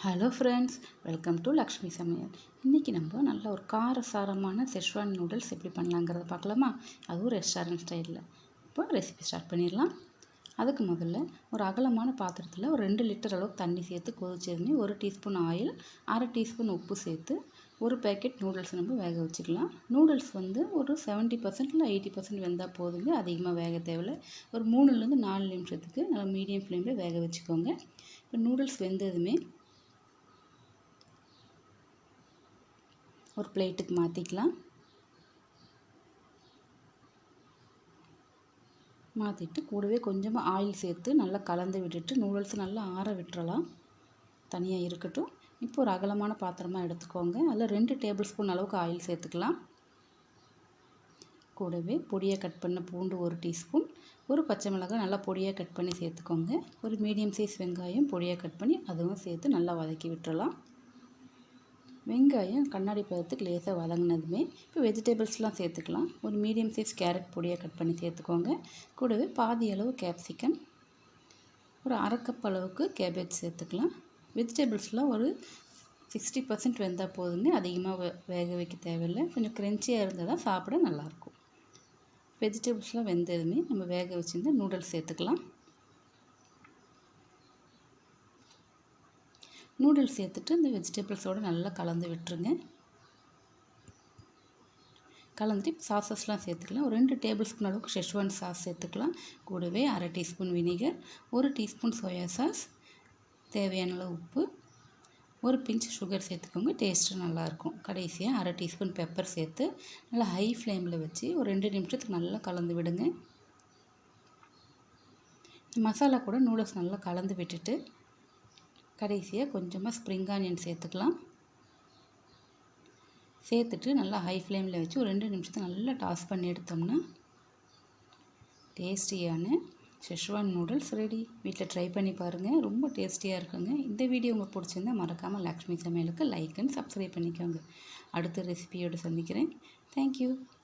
Hello friends, welcome to Lakshmi சமையல். இன்றைக்கி நம்ம நல்ல ஒரு காரசாரமான செஷ்வான் நூடுல்ஸ் எப்படி பண்ணலாங்கிறத பார்க்கலாமா? அதுவும் ரெஸ்டாரண்ட் ஸ்டைலில். இப்போ ரெசிபி ஸ்டார்ட் பண்ணிடலாம். அதுக்கு முதல்ல ஒரு அகலமான பாத்திரத்தில் ஒரு 2 லிட்டர் அளவுக்கு தண்ணி சேர்த்து கொதிச்சதுமே 1 டீஸ்பூன் ஆயில், 1/2 டீஸ்பூன் உப்பு சேர்த்து ஒரு பேக்கெட் நூடுல்ஸ் நம்ம வேக வச்சுக்கலாம். நூடுல்ஸ் ஒரு 70% இல்லை 80% வெந்தால் போதுங்க, அதிகமாக வேக தேவையில்லை. ஒரு 3லேருந்து 4 நிமிஷத்துக்கு நல்லா மீடியம் ஃப்ளேமில் வேக வச்சுக்கோங்க. இப்போ நூடுல்ஸ் வெந்ததுமே ஒரு பிளேட்டுக்கு மாற்றிக்கலாம். மாற்றிட்டு கூடவே கொஞ்சமாக ஆயில் சேர்த்து நல்லா கலந்து விட்டுட்டு நூடுல்ஸ் நல்லா ஆற விட்டுறலாம். தனியாக இருக்கட்டும். இப்போ ஒரு அகலமான பாத்திரமாக எடுத்துக்கோங்க. அதில் 2 டேபிள் ஸ்பூன் அளவுக்கு ஆயில் சேர்த்துக்கலாம். கூடவே பொடியாக கட் பண்ண பூண்டு 1 டீஸ்பூன், ஒரு பச்சை மிளகாய் நல்லா பொடியாக கட் பண்ணி சேர்த்துக்கோங்க. ஒரு மீடியம் சைஸ் வெங்காயம் பொடியாக கட் பண்ணி அதுவும் சேர்த்து நல்லா வதக்கி விட்டுறலாம். வெங்காயம் கண்ணாடி பதத்துக்கு லேசாக வதங்கினதுமே இப்போ வெஜிடபிள்ஸ்லாம் சேர்த்துக்கலாம். ஒரு மீடியம் சைஸ் கேரட் பொடியாக கட் பண்ணி சேர்த்துக்கோங்க. கூடவே பாதி அளவு கேப்சிகம், ஒரு 1/2 கப் அளவுக்கு கேபேஜ் சேர்த்துக்கலாம். வெஜிடபிள்ஸ்லாம் ஒரு 60% வெந்தால் போதுங்க, அதிகமாக வேக வைக்க தேவையில்லை. கொஞ்சம் க்ரன்ச்சியாக இருந்தால் தான் சாப்பிட நல்லாயிருக்கும். வெஜிடபிள்ஸ்லாம் வெந்ததுமே நம்ம வேக வச்சுருந்த நூடுல்ஸ் சேர்த்துக்கலாம். நூடுல்ஸ் சேர்த்துட்டு இந்த வெஜிடபிள்ஸோடு நல்லா கலந்து விட்டுருங்க. கலந்துட்டு சாஸஸ்லாம் சேர்த்துக்கலாம். ஒரு 2 டேபிள் ஸ்பூன் அளவுக்கு ஷெஸ்வான் சாஸ் சேர்த்துக்கலாம். கூடவே 1/2 teaspoon vinegar, 1 teaspoon soya sauce, தேவையான அளவு உப்பு, ஒரு பிஞ்ச் சுகர் சேர்த்துக்கோங்க, டேஸ்ட்டு நல்லாயிருக்கும். கடைசியாக 1/2 டீஸ்பூன் பெப்பர் சேர்த்து நல்லா ஹை ஃப்ளேமில் வச்சு ஒரு 2 நிமிஷத்துக்கு நல்லா கலந்து விடுங்க. மசாலா கூட நூடுல்ஸ் நல்லா கலந்து விட்டுட்டு கடைசியாக கொஞ்சமாக ஸ்ப்ரிங் ஆனியன் சேர்த்துக்கலாம். சேர்த்துட்டு நல்லா ஹை ஃப்ளேமில் வச்சு ஒரு 2 நிமிஷத்துக்கு நல்லா டாஸ் பண்ணி எடுத்தோம்னா டேஸ்டியான செஷ்வான் நூடுல்ஸ் ரெடி. வீட்டில் ட்ரை பண்ணி பாருங்கள், ரொம்ப டேஸ்டியாக இருக்குங்க. இந்த வீடியோ உங்களுக்கு பிடிச்சிருந்தால் மறக்காமல் லக்ஷ்மி சமையலுக்கு லைக் அண்ட் சப்ஸ்கிரைப் பண்ணிக்கோங்க. அடுத்த ரெசிபியோடு சந்திக்கிறேன். தேங்க்யூ.